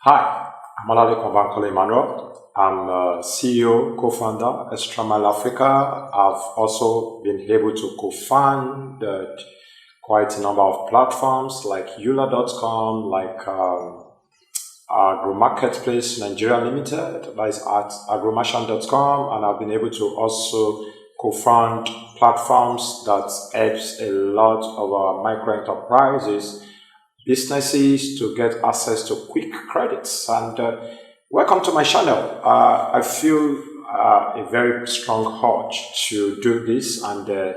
Hi, I'm Speaker Bankole. I'm CEO, co-founder, Extramal Africa. I've also been able to co-found quite a number of platforms like Eula.com, like Agro Marketplace Nigeria Limited, that is at agromerchant.com, and I've been able to also co-found platforms that helps a lot of our micro enterprises, businesses to get access to quick credits. And welcome to my channel. I feel a very strong urge to do this and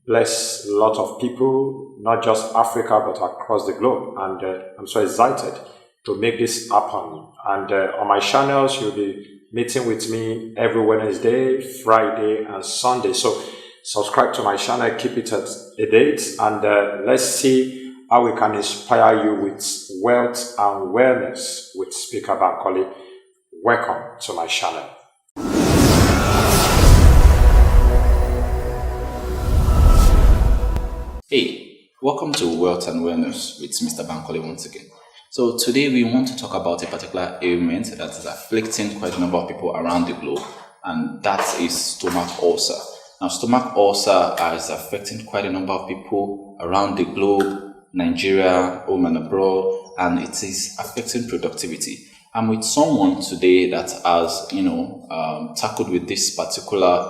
bless a lot of people, not just Africa, but across the globe. And I'm so excited to make this happen. And on my channels, you'll be meeting with me every Wednesday, Friday, and Sunday. So subscribe to my channel, keep it at a date, and let's see how we can inspire you with wealth and wellness with Speaker Bankole. Welcome to my channel. Hey, welcome to Wealth and Wellness with Mr. Bankole once again. So today we want to talk about a particular ailment that is afflicting quite a number of people around the globe, and that is stomach ulcer. Now, stomach ulcer is affecting quite a number of people around the globe, Nigeria, home and abroad, and it is affecting productivity. I'm with someone today that has, tackled with this particular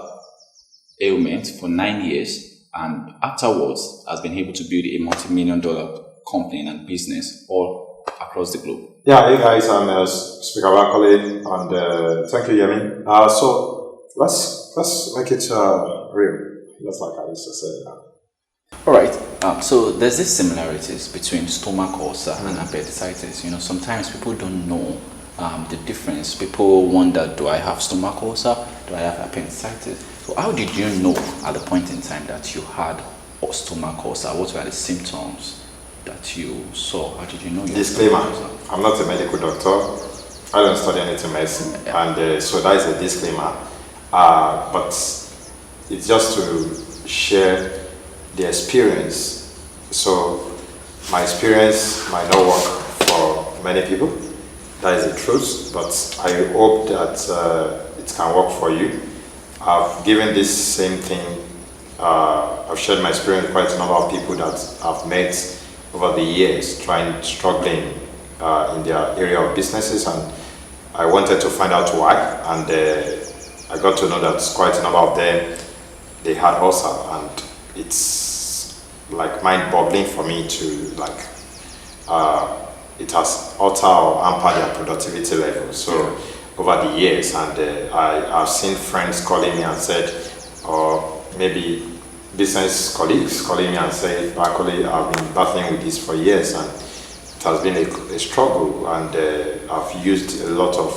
ailment for 9 years, and afterwards has been able to build a multi-million-dollar company and business all across the globe. Yeah, hey guys, I'm Speaker Bankole, and thank you, Yemi. So let's make it real. That's like I used to say. All right. So there's these similarities between stomach ulcer and appendicitis. Sometimes people don't know the difference. People wonder, do I have stomach ulcer? Do I have appendicitis? So how did you know at the point in time that you had stomach ulcer? What were the symptoms that you saw? How did you know? Disclaimer: I'm not a medical doctor. I don't study anything medicine, and so that is a disclaimer. But it's just to share the experience. So my experience might not work for many people. That is the truth, but I hope that it can work for you. I've given this same thing. I've shared my experience with quite a number of people that I've met over the years, struggling in their area of businesses, and I wanted to find out why, and I got to know that quite a number of them, they had ulcer, and it's like mind-boggling for me to it has altered or hampered their productivity level. So over the years, and I've seen friends calling me and said, or maybe business colleagues calling me and saying, Bankole, I've been battling with this for years, and it has been a struggle, and I've used a lot of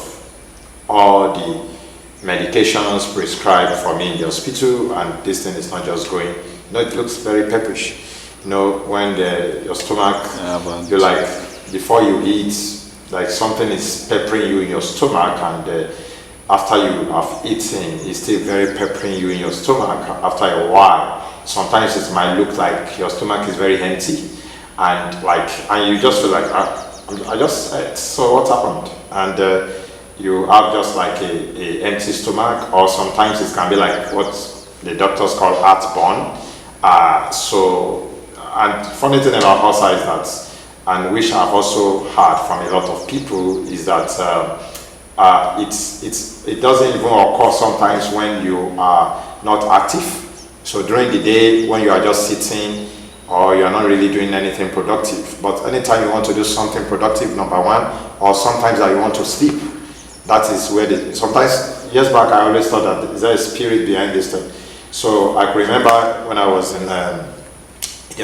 all the medications prescribed for me in the hospital, and this thing is not just going. It looks very pepperish. When your stomach, you like, before you eat, like something is peppering you in your stomach, and after you have eaten, it's still very peppering you in your stomach after a while. Sometimes it might look like your stomach is very empty, and you just feel like, I just ate, so what happened? And you have just like a empty stomach, or sometimes it can be like what the doctors call heartburn. And funny thing about ulcer is that, and which I've also heard from a lot of people, is that it doesn't even occur sometimes when you are not active. So during the day, when you are just sitting, or you are not really doing anything productive. But anytime you want to do something productive, number one, or sometimes that you want to sleep, that is where sometimes years back I always thought that is there a spirit behind this thing. So I can remember when I was in the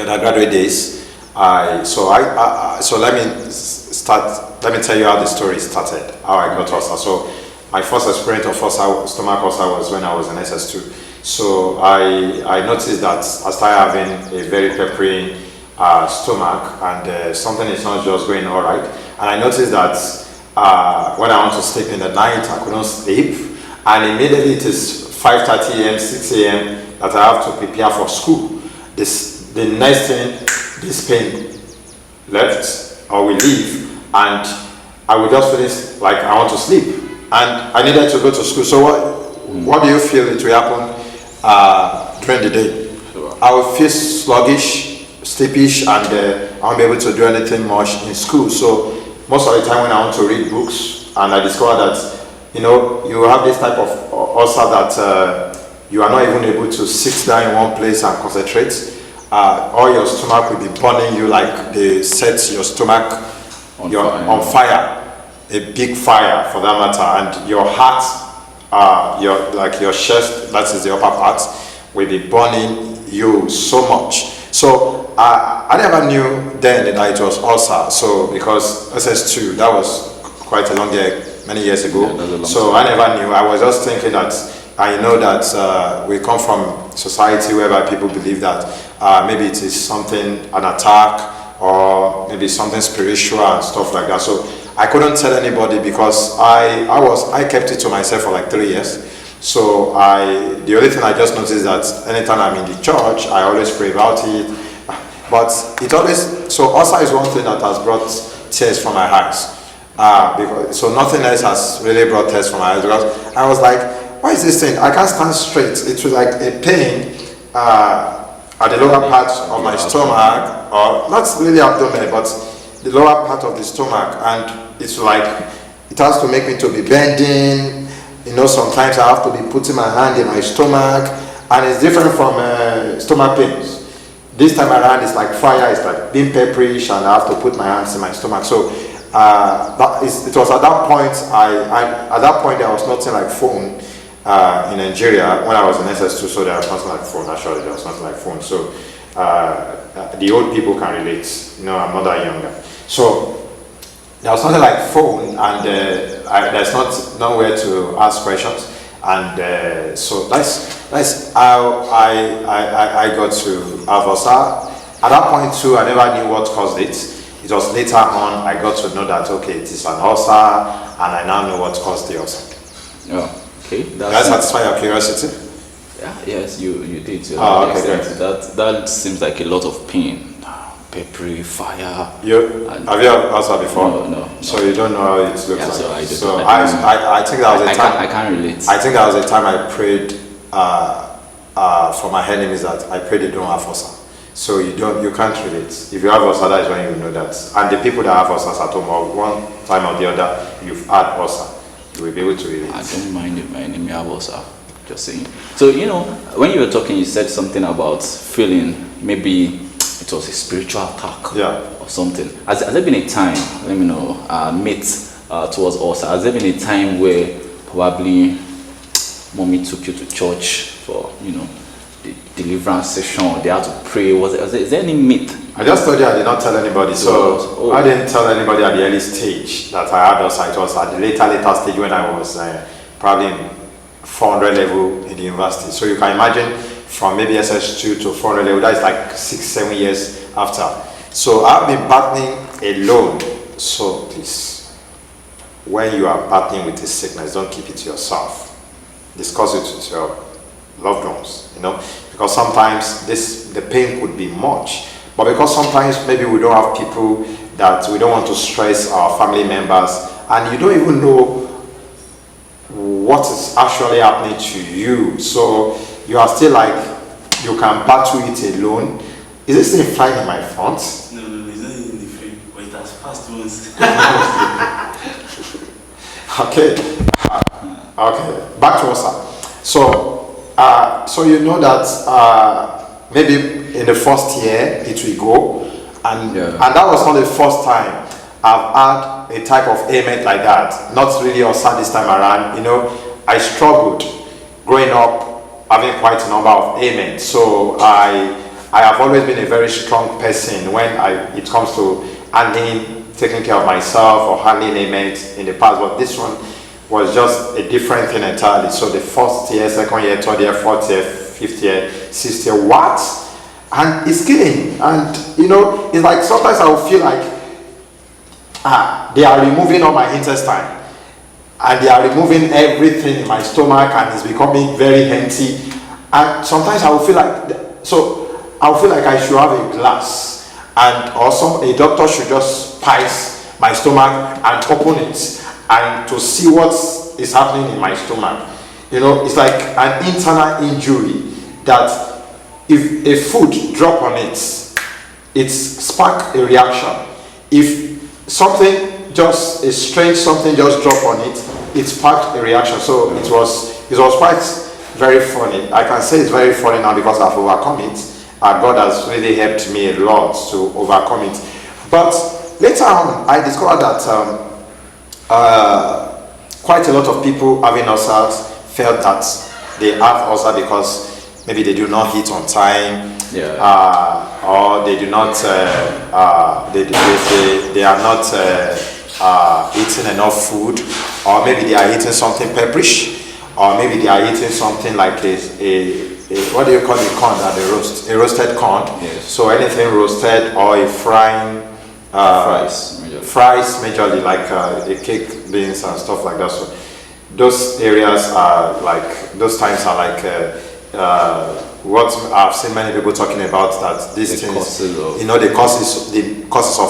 undergraduate days. So let me tell you how the story started, how I got ulcer. So my first experience of stomach ulcer was when I was in SS2. So I noticed that I started having a very peppering stomach, and something is not just going all right. And I noticed that when I want to sleep in the night, I couldn't sleep, and immediately it is 5:30 a.m., 6 a.m. that I have to prepare for school. The next thing, this pain left or will leave, and I would just finish like I want to sleep, and I needed to go to school. So what do you feel it will happen during the day? I will feel sluggish, sleepish, and I won't be able to do anything much in school. So most of the time when I want to read books, and I discover that you have this type of ulcer that you are not even able to sit down in one place and concentrate. Or your stomach will be burning you, like they set your stomach on fire, a big fire for that matter, and your heart, your chest, that is the upper part, will be burning you so much. So I never knew then that it was ulcer. So because SS2, that was quite a long year, many years ago. Yeah, so I never knew. I was just thinking that I know that we come from society whereby people believe that maybe it is something, an attack, or maybe something spiritual and stuff like that. So I couldn't tell anybody because I kept it to myself for like 3 years. So the only thing I just noticed is that anytime I'm in the church, I always pray about it. But so ulcer is one thing that has brought tears from my eyes. So nothing else has really brought tears from my eyes, because I was like, why is this thing? I can't stand straight. It was like a pain at the lower part of my stomach, or not really abdomen, but the lower part of the stomach, and it's like it has to make me to be bending. Sometimes I have to be putting my hand in my stomach, and it's different from stomach pains. This time around, it's like fire. It's like being pepperish, and I have to put my hands in my stomach. So it was at that point. At that point there was nothing like phone in Nigeria when I was in SS2. So there was nothing like phone. Actually, there was nothing like phone. So the old people can relate. I'm not that younger. So there was nothing like phone, and there's nowhere to ask questions, and so that's how I got to have ulcer. At that point too, I never knew what caused it. It was later on I got to know that okay, it is an ulcer, and I now know what caused the ulcer. Oh, okay. Did I satisfy your curiosity? Yeah, yes, you did. Okay, great. That seems like a lot of pain. Peppery, fire. Have you had ulcer before? No. So you don't know how it looks like. So I think that was a time. I can't relate. I think that was a time I prayed for my enemies that I prayed they don't have ulcer. So you can't relate. If you have ulcer, that is when you know that. And the people that have ulcers at home, or one time or the other, you've had ulcer, you will be able to relate. I don't mind if my enemy have ulcer. Just saying. So when you were talking, you said something about feeling maybe it was a spiritual attack, or something. Has there been a time, let me know, myth towards ulcer? Has there been a time where probably mommy took you to church for, the deliverance session, or they had to pray? Is there any myth? I just told you I did not tell anybody, so I didn't tell anybody at the early stage that I had ulcer. It was at the later stage when I was probably in 400 level in the university. So you can imagine from maybe SS2 to 400 level, that is like 6-7 years after. So I've been battling alone. So please, when you are battling with a sickness, don't keep it to yourself. Discuss it with your loved ones, because sometimes the pain could be much. But because sometimes maybe we don't have people that we don't want to stress our family members, and you don't even know what is actually happening to you. So you are still like, you can battle it alone. Is this thing flying in my front? No, it's not in the frame, but it has passed once. Okay, back to us. So you know that maybe in the first year it will go, and that was not the first time I've had a type of ailment like that. Not really ulcer this time around. I struggled growing up, having quite a number of ailments. So I have always been a very strong person when it comes to taking care of myself or handling ailments in the past. But this one was just a different thing entirely. So the first year, second year, third year, fourth year, fifth year, sixth year, what? And it's killing. And it's like sometimes I will feel like they are removing all my intestine, and they are removing everything in my stomach, and it's becoming very empty. And sometimes I will feel like I should have a glass, and a doctor should just spice my stomach and open it and to see what is happening in my stomach. It's like an internal injury that if a food drop on it spark a reaction. If something just a strange something just drop on it sparked a reaction. So it was quite very funny. I can say it's very funny now because I've overcome it. God has really helped me a lot to overcome it. But later on, I discovered that quite a lot of people having ulcers felt that they have ulcer because maybe they do not eat on time, or they do not they are not eating enough food, or maybe they are eating something pepperish, or maybe they are eating something like a what do you call the corn that they roast? A roasted corn. Yes. So anything roasted or a frying fries majorly, like a cake, beans and stuff like that. So those areas are like, those times are like what I've seen many people talking about, that these things, the causes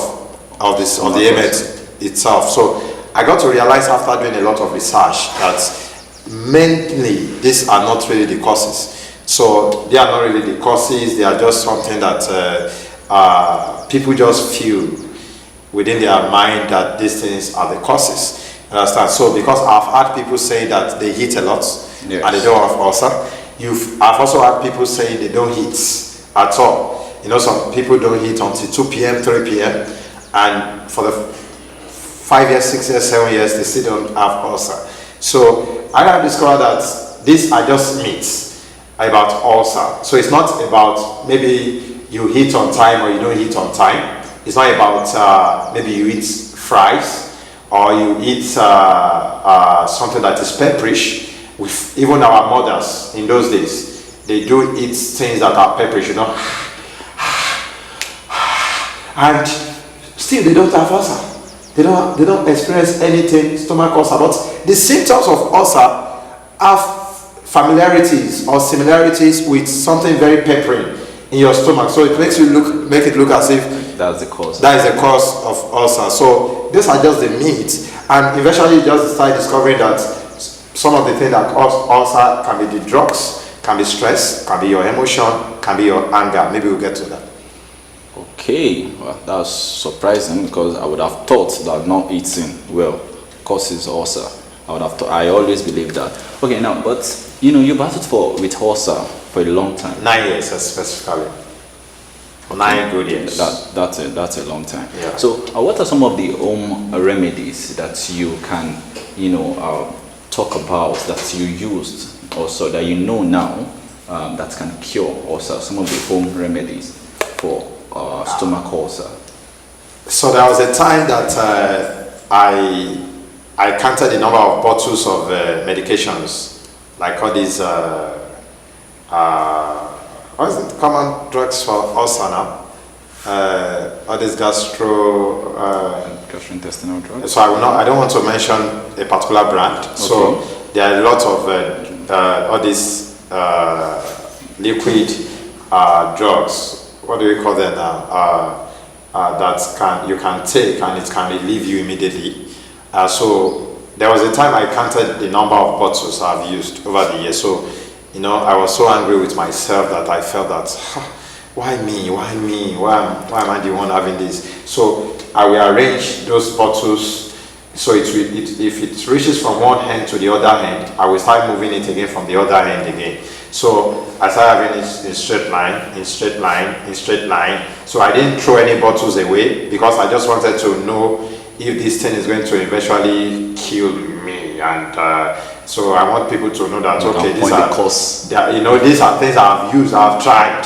of the ailment itself. So I got to realize after doing a lot of research that mainly these are not really the causes. So they are not really the causes, they are just something that people just feel within their mind that these things are the causes. Understand? So because I've had people say that they eat a lot, yes, and they don't have ulcer. I've also had people saying they don't eat at all. Some people don't eat until 2 p.m., 3 p.m. and for the 5 years, 6 years, 7 years, they still don't have ulcer. So I have discovered that these are just myths about ulcer. So it's not about maybe you eat on time or you don't eat on time. It's not about maybe you eat fries or you eat something that is pepperish. With even our mothers in those days, they do eat things that are pepperish, and still they don't have ulcer. They don't experience anything, stomach ulcer. But the symptoms of ulcer have familiarities or similarities with something very peppery in your stomach. So it makes make it look as if that's the cause. That is the cause of ulcer. So these are just the myths, and eventually you just start discovering that some of the things that cause ulcer can be the drugs, can be stress, can be your emotion, can be your anger. Maybe we'll get to that. Okay, well, that's surprising because I would have thought that not eating well causes ulcer. I always believed that. Okay, now, but you battled with ulcer for a long time. 9 years specifically. 9 good years. That's a long time. Yeah. So, what are some of the home remedies that you can, talk about that you used also that now that can cure ulcer? Some of the home remedies for stomach ulcer. So there was a time that I counted the number of bottles of medications, like all these what is it? Common drugs for ulcer now. All these gastrointestinal drugs. So I don't want to mention a particular brand. Okay. So there are a lot of all these liquid drugs. What do we call them now? That you can take and it can relieve you immediately. So there was a time I counted the number of bottles I've used over the years. So I was so angry with myself that I felt that why me? Why am I the one having this? So I will arrange those bottles. So if it reaches from one hand to the other hand, I will start moving it again from the other hand again. So I started having it in straight line. So I didn't throw any bottles away because I just wanted to know if this thing is going to eventually kill me. And so I want people to know that these are things I've used, I've tried.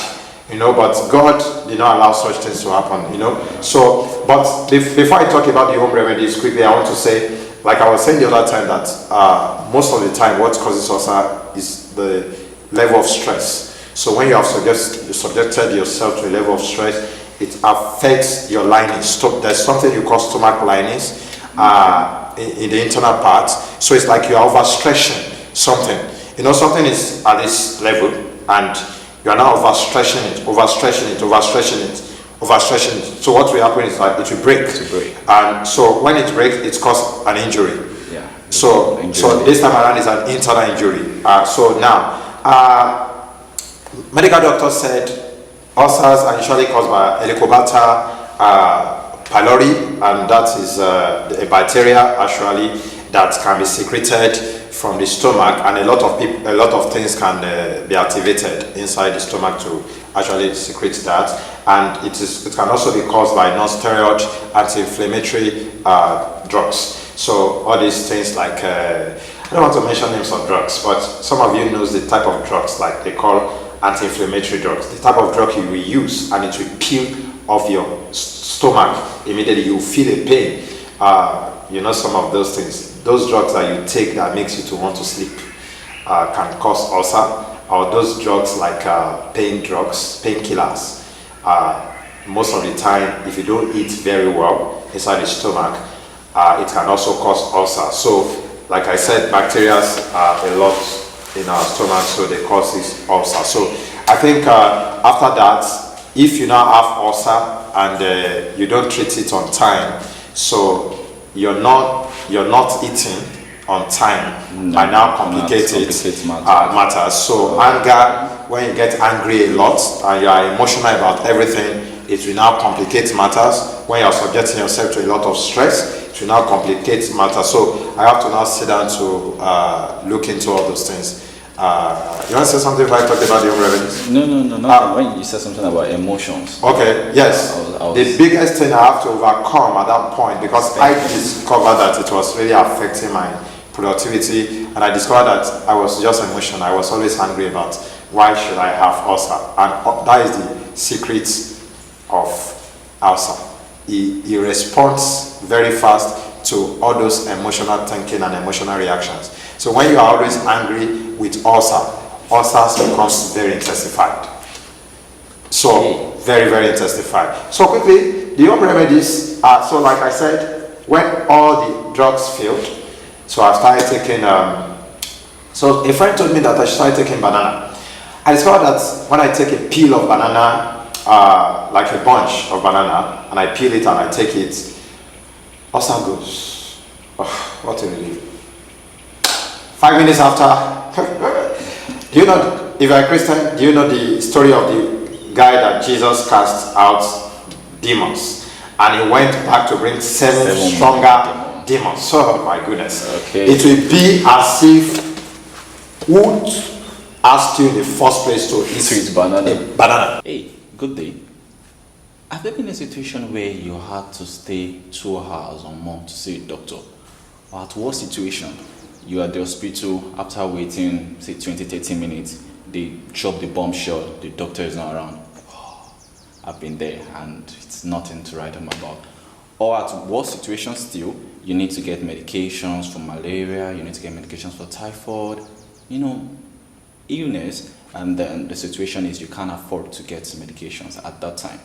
But God did not allow such things to happen, So, but before I talk about the home remedies quickly, I want to say, like I was saying the other time, that most of the time what causes ulcer is the level of stress. So when you have subjected yourself to a level of stress, it affects your linings. There's something you call stomach linings in the internal part. So it's like you're overstretching something. Something is at this level and you are now overstretching it. overstretching. So what will happen is that it will break. And so when it breaks, it causes an injury. Yeah. So this time around is an internal injury. So now, medical doctor said ulcers are usually caused by Helicobacter pylori, and that is a bacteria actually that can be secreted from the stomach, and a lot of things can be activated inside the stomach to actually secrete that, and it can also be caused by non-steroid anti-inflammatory drugs. So all these things like I don't want to mention names of drugs, but some of you knows the type of drugs like they call anti-inflammatory drugs. The type of drug you will use, and it will peel off your stomach immediately. You feel a pain. You know, some of those things, those drugs that you take that makes you to want to sleep can cause ulcer, or those drugs like painkillers. Most of the time, if you don't eat very well inside the stomach, it can also cause ulcer. So, like I said, bacteria are a lot in our stomach, so they cause this ulcer. So, I think after that, if you now have ulcer and you don't treat it on time, so you're not eating on time, and now complicated matters. So anger, when you get angry a lot and you are emotional about everything, it will now complicate matters. When you are subjecting yourself to a lot of stress, it will now complicate matters. So I have to now sit down to look into all those things. You want to say something if I talked about the home remedies? No. When you said something about emotions. Okay, yes. The biggest thing I have to overcome at that point, because I discovered that it was really affecting my productivity, and I discovered that I was just emotional. I was always angry about why should I have ulcer, and that is the secret of ulcer. He responds very fast to all those emotional thinking and emotional reactions. So when you are always angry with ulcers becomes very intensified. So very, very intensified. So quickly, the home remedies are, so like I said, when all the drugs failed, so I started taking, so a friend told me that I should start taking banana. I discovered that when I take a peel of banana, like a bunch of banana, and I peel it and I take it, ulcer goes. Oh, what a relief. 5 minutes after, do you know, if you're a Christian, do you know the story of the guy that Jesus cast out demons, and he went back to bring seven stronger demons? Oh my goodness. Okay. It will be as if would asked you in the first place to eat banana. Hey, good day. Have you been in a situation where you had to stay 2 hours or more to see a doctor? Or at what situation? You are at the hospital, after waiting, say 20-30 minutes, they drop the bombshell, the doctor is not around. Oh, I've been there and it's nothing to write home about. Or at what situation still, you need to get medications for malaria, you need to get medications for typhoid, illness, and then the situation is you can't afford to get medications at that time.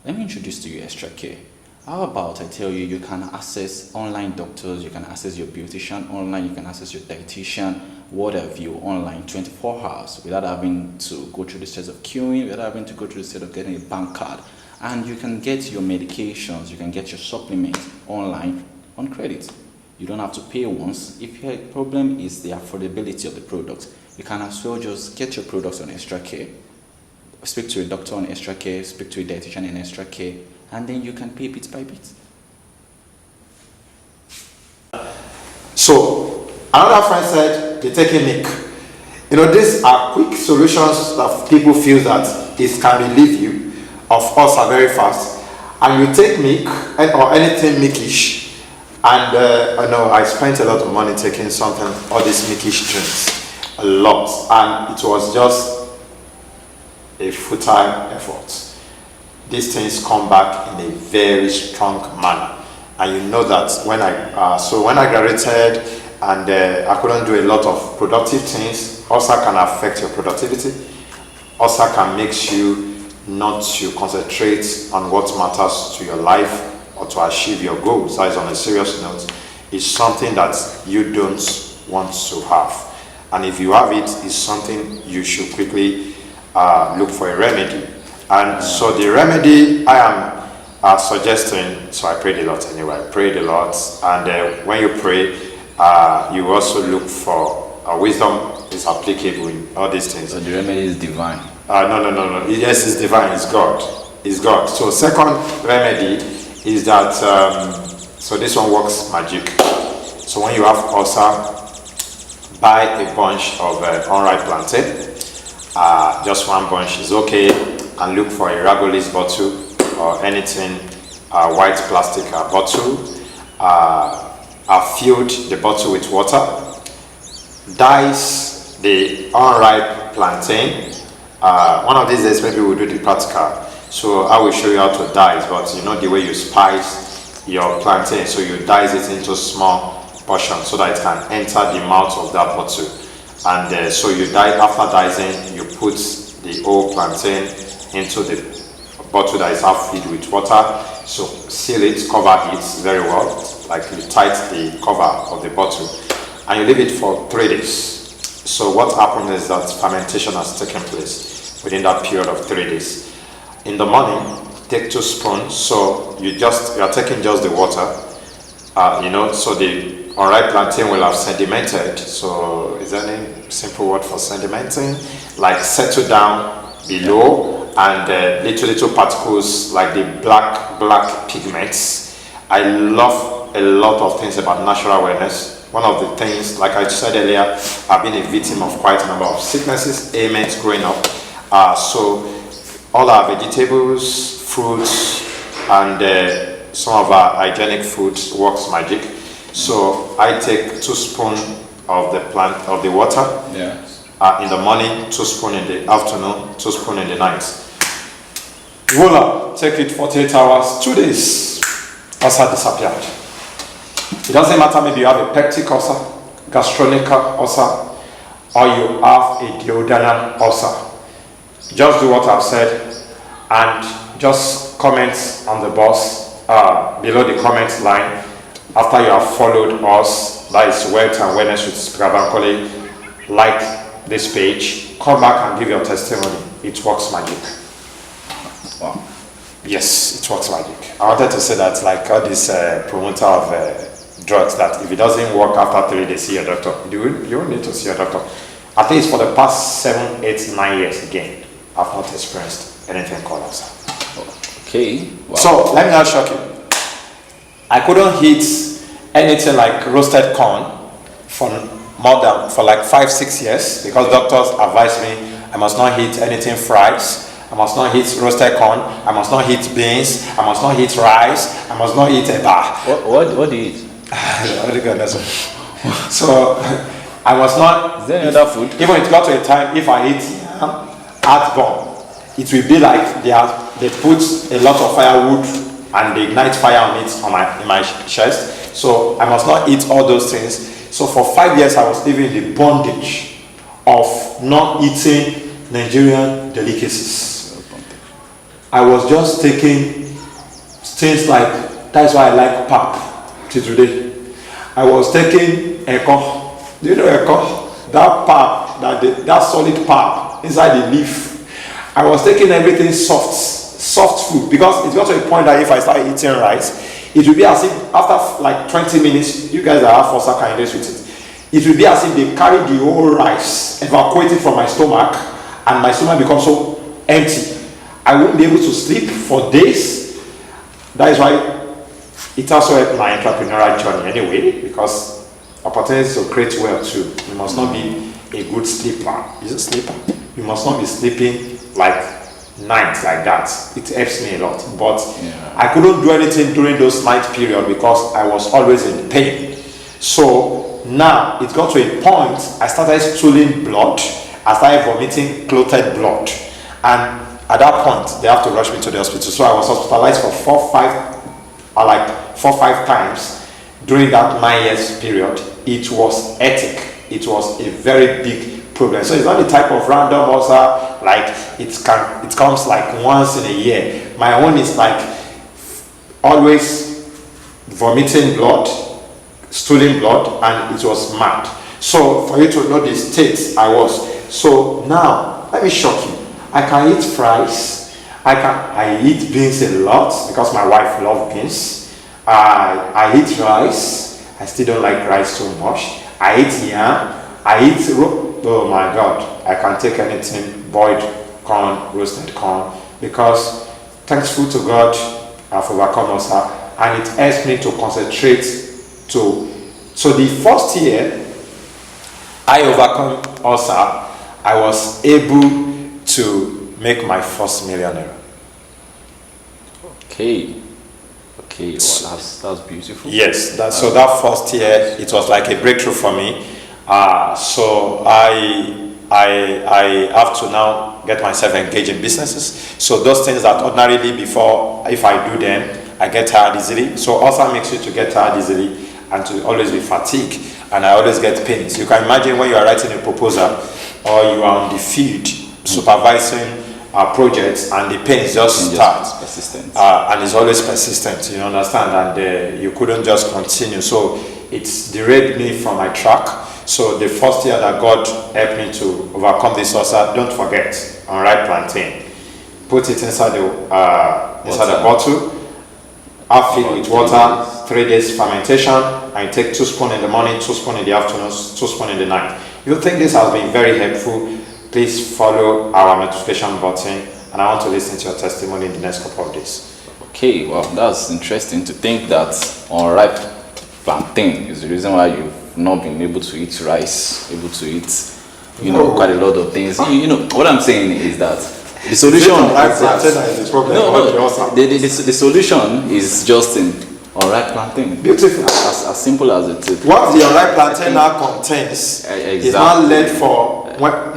Let me introduce to you Extra Care. How about I tell you, you can access online doctors, you can access your beautician online, you can access your dietitian, what have you, online 24 hours without having to go through the steps of queuing, without having to go through the steps of getting a bank card. And you can get your medications, you can get your supplements online on credit. You don't have to pay once. If your problem is the affordability of the product, you can as well just get your products on Extra Care. Speak to a doctor on Extra Care, speak to a dietitian in Extra Care, and then you can pay bit by bit. So, another friend said, they take a milk. These are quick solutions that people feel that it can relieve you of ulcer very fast. And you take milk or anything milkish, and I spent a lot of money taking something, all these milkish drinks, a lot, and it was just a futile effort. These things come back in a very strong manner, and you know that when I graduated and I couldn't do a lot of productive things. Ulcer can affect your productivity. Ulcer can make you not to concentrate on what matters to your life or to achieve your goals. That is, on a serious note, it's something that you don't want to have, and if you have it, it's something you should quickly look for a remedy. And so the remedy I am suggesting, so I prayed a lot anyway, I prayed a lot, and when you pray, you also look for wisdom is applicable in all these things. So the remedy is divine. No. Yes, it's divine, it's God. It's God. So second remedy is that, so this one works magic. So when you have ulcer, buy a bunch of unripe plantain. Just one bunch is okay, and look for a Ragolis bottle or anything, white plastic bottle. Filled the bottle with water. Dice the unripe plantain. One of these days maybe we'll do the practical. So I will show you how to dice, but you know the way you spice your plantain. So you dice it into small portions so that it can enter the mouth of that bottle. And so you after dicing, you put the whole plantain into the bottle that is half filled with water. So seal it, cover it very well, like you tight the cover of the bottle, and you leave it for 3 days. So what happens is that fermentation has taken place within that period of 3 days. In the morning, take 2 spoons. So you are taking just the water, so the unripe plantain will have sedimented. So is there any simple word for sedimenting? Like settle down below, and little particles like the black pigments. I love a lot of things about natural wellness. One of the things, like I said earlier, I've been a victim of quite a number of sicknesses, ailments growing up. So all our vegetables, fruits, and some of our hygienic foods works magic. So I take 2 spoons of the water in the morning, 2 spoons in the afternoon, 2 spoons in the night. Voila, take it 48 hours, 2 days, ulcer disappeared. It doesn't matter, maybe you have a peptic ulcer, gastronic ulcer, or you have a duodenal ulcer. Just do what I've said, and just comment on the box below the comment line after you have followed us. That is Wealth and Wellness with Speaker Bankole. Like this page, come back and give your testimony. It works magic. Wow. Yes, it works magic. I wanted to say that, like all this promoter of drugs, that if it doesn't work after 3 days, see your doctor. You will need to see your doctor. At least for the past 7, 8, 9 years again, I've not experienced anything called ulcer. Okay. Wow. So let me not shock you. I couldn't eat anything like roasted corn for like 5, 6 years, because doctors advised me I must not eat anything fries. I must not eat roasted corn. I must not eat beans. I must not eat rice. I must not eat eba. What do you eat? So I must not. Is there any other food? Even it got to a time, if I eat heartburn, it will be like they put a lot of firewood and they ignite fire on it in my chest. So I must not eat all those things. So for 5 years I was living in the bondage of not eating Nigerian delicacies. I was just taking things like, that's why I like pap till today. I was taking eko. Do you know eko? That pap, that solid pap inside the leaf. I was taking everything soft food, because it got to a point that if I start eating rice, it will be as if after like 20 minutes, you guys that have foster can engage with it. It will be as if they carry the whole rice, evacuate it from my stomach, and my stomach becomes so empty. I won't be able to sleep for days. That is why it also helped my entrepreneurial journey anyway, because opportunities to create wealth too. You must not be a good sleeper. Is it sleeper? You must not be sleeping like nights like that. It helps me a lot. But I couldn't do anything during those night period because I was always in pain. So now it got to a point I started stooling blood. I started vomiting clotted blood, and at that point they have to rush me to the hospital. So I was hospitalized for 4, 5 times during that 9 years period. It was hectic. It was a very big problem. So it's not the type of random ulcer like it comes like once in a year. My own is like always vomiting blood, stooling blood, and it was mad. So for you to know the state I was. So now let me shock you. I can eat fries, I eat beans a lot because my wife loves beans. I eat rice. I still don't like rice so much. I eat yam. Oh my God, I can take anything, boiled corn, roasted corn, because thankful to God, I've overcome ulcer, and it helps me to concentrate to. So the first year I overcome ulcer, I was able to make my first millionaire. Okay. Okay, well, that's beautiful. Yes, so that first year it was like a breakthrough for me. So I have to now get myself engaged in businesses. So those things that ordinarily before, if I do them, I get tired easily. So also makes you to get tired easily and to always be fatigued, and I always get pains. You can imagine when you are writing a proposal or you are on the field supervising projects and the pains just start. Persistent. And it's always persistent, you understand, and you couldn't just continue. So it's derailed me from my track. So the first year that God helped me to overcome this ulcer, don't forget, unripe plantain. Put it inside the bottle, half filled with water, 3 days fermentation, and you take 2 spoons in the morning, 2 spoons in the afternoon, 2 spoons in the night. You think this has been very helpful? Please follow our notification button, and I want to listen to your testimony in the next couple of days. Okay, well, that's interesting to think that unripe plantain is the reason why you've not been able to eat rice, able to eat, quite a lot of things. What I'm saying is that the solution the solution is just in unripe plantain. Beautiful. As simple as it is. What the unripe plantain now contains is not led for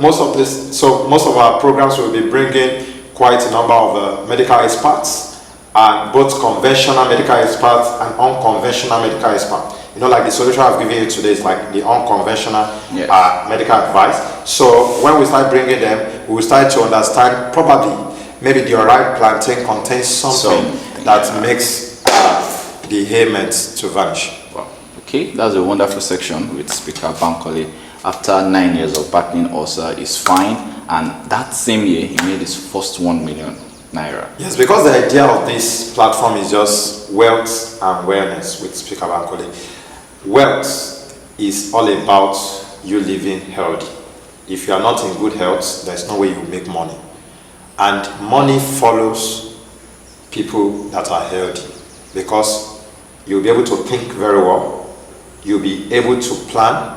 most of this. So most of our programs will be bringing quite a number of medical experts, and both conventional medical experts and unconventional medical experts. Like the solution I've given you today is like the unconventional medical advice. So when we start bringing them, we will start to understand probably maybe the unripe plantain contains something that makes the ailments to vanish. Wow. Okay, that's a wonderful section with Speaker Bankole. After 9 years of battling ulcer, is fine, and that same year he made his first 1 million naira. Yes, because the idea of this platform is just wealth and wellness with Speaker Bankole. Wealth is all about you living healthy. If you are not in good health, there's no way you make money. And money follows people that are healthy, because you'll be able to think very well, you'll be able to plan,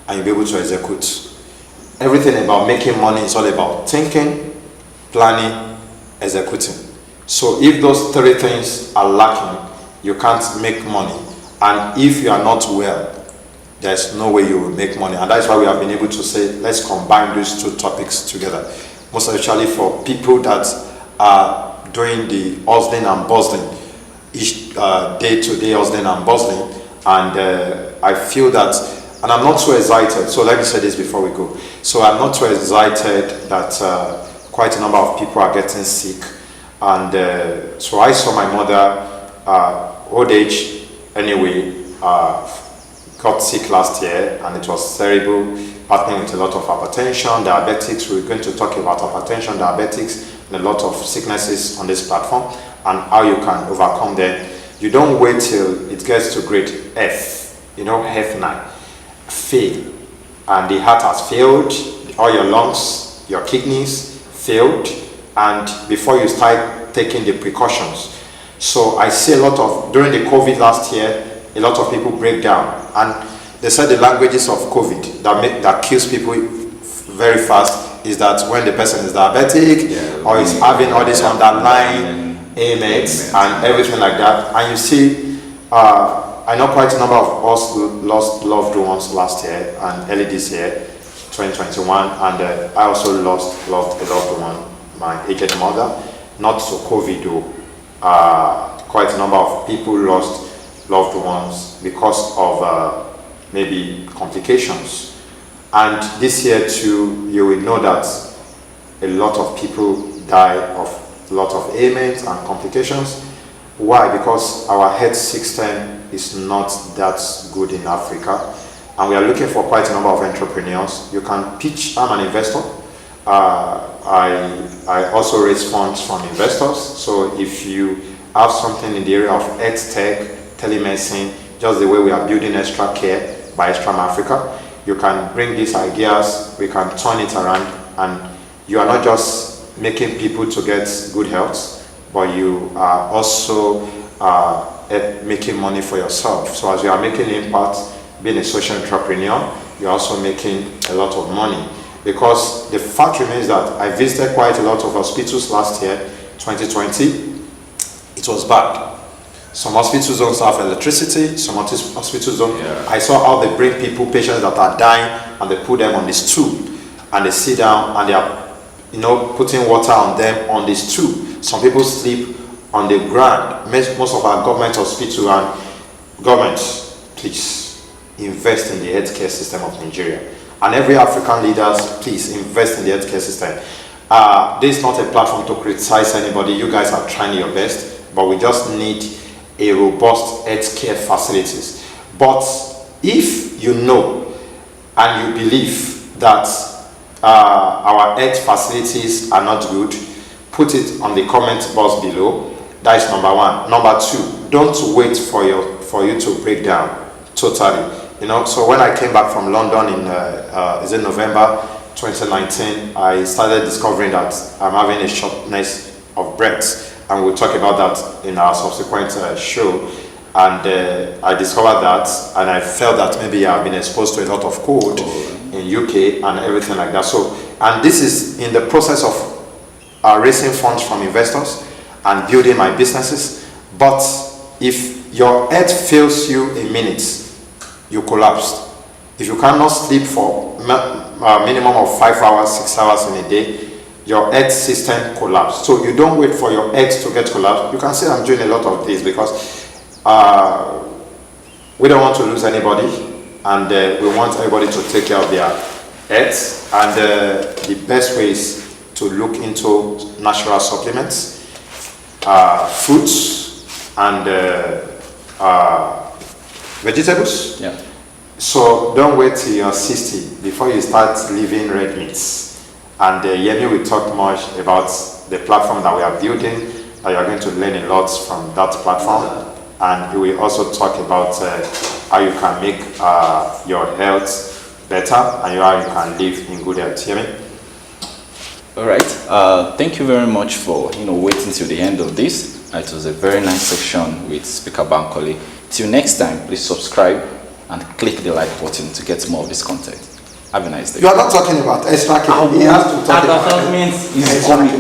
and you'll be able to execute. Everything about making money is all about thinking, planning, executing. So if those 3 things are lacking, you can't make money. And if you are not well, there's no way you will make money. And that's why we have been able to say, let's combine these 2 topics together. Most especially for people that are doing the hustling and bustling, each day-to-day hustling and bustling. And I feel that, and I'm not so excited, so let me say this before we go. So I'm not so excited that quite a number of people are getting sick. And so I saw my mother, old age, anyway, got sick last year, and it was terrible, battling with a lot of hypertension, diabetics. We're going to talk about hypertension, diabetics, and a lot of sicknesses on this platform, and how you can overcome them. You don't wait till it gets to grade F, F9, fail, and the heart has failed, all your lungs, your kidneys failed, and before you start taking the precautions. So I see a lot of, during the COVID last year, a lot of people break down, and they said the languages of COVID that kills people very fast is that when the person is diabetic or is having all this underlying ailments and everything like that. And you see, I know quite a number of us lost loved ones last year and early this year, 2021, and I also loved a loved one, my aged mother, not so COVID though. Quite a number of people lost loved ones because of maybe complications. And this year too, you will know that a lot of people die of a lot of ailments and complications. Why? Because our health system is not that good in Africa, and we are looking for quite a number of entrepreneurs. You can pitch. I'm an investor, I also raise funds from investors. So if you have something in the area of health tech, telemedicine, just the way we are building Extra Care by Extra Africa, you can bring these ideas, we can turn it around, and you are not just making people to get good health, but you are also making money for yourself. So as you are making impact, being a social entrepreneur, you're also making a lot of money. Because the fact remains that I visited quite a lot of hospitals last year, 2020. It was bad. Some hospitals don't have electricity, some hospitals don't. Yeah. I saw how they bring people, patients that are dying, and they put them on this stool, and they sit down, and they are, putting water on them on this stool. Some people sleep on the ground. Most of our government hospitals and governments, please invest in the healthcare system of Nigeria. And every African leaders, please invest in the healthcare system. This is not a platform to criticize anybody. You guys are trying your best, but we just need a robust healthcare facilities. But if you know and you believe that our health facilities are not good, put it on the comment box below. That is number one. Number two, don't wait for you to break down totally. So when I came back from London in November 2019, I started discovering that I'm having a shortness of breath, and we'll talk about that in our subsequent show. And I discovered that, and I felt that maybe I've been exposed to a lot of cold in UK and everything like that. So, and this is in the process of raising funds from investors and building my businesses. But if your head fails you in minutes, you collapsed. If you cannot sleep for a minimum of 5 hours, 6 hours in a day, your health system collapsed. So you don't wait for your health to get collapsed. You can see I'm doing a lot of this because we don't want to lose anybody, and we want everybody to take care of their health. And the best way is to look into natural supplements, fruits, and vegetables. Yeah. So don't wait till you're 60 before you start leaving red meats. And Yemi will talk much about the platform that we are building. You're going to learn a lot from that platform. And he will also talk about how you can make your health better and how you can live in good health. Yemi? All right. Thank you very much for waiting till the end of this. It was a very nice section with Speaker Bankole. Till next time, please subscribe and click the like button to get more of this content. Have a nice day. You are not talking about Extra Care. He has to talk about advertisements is coming.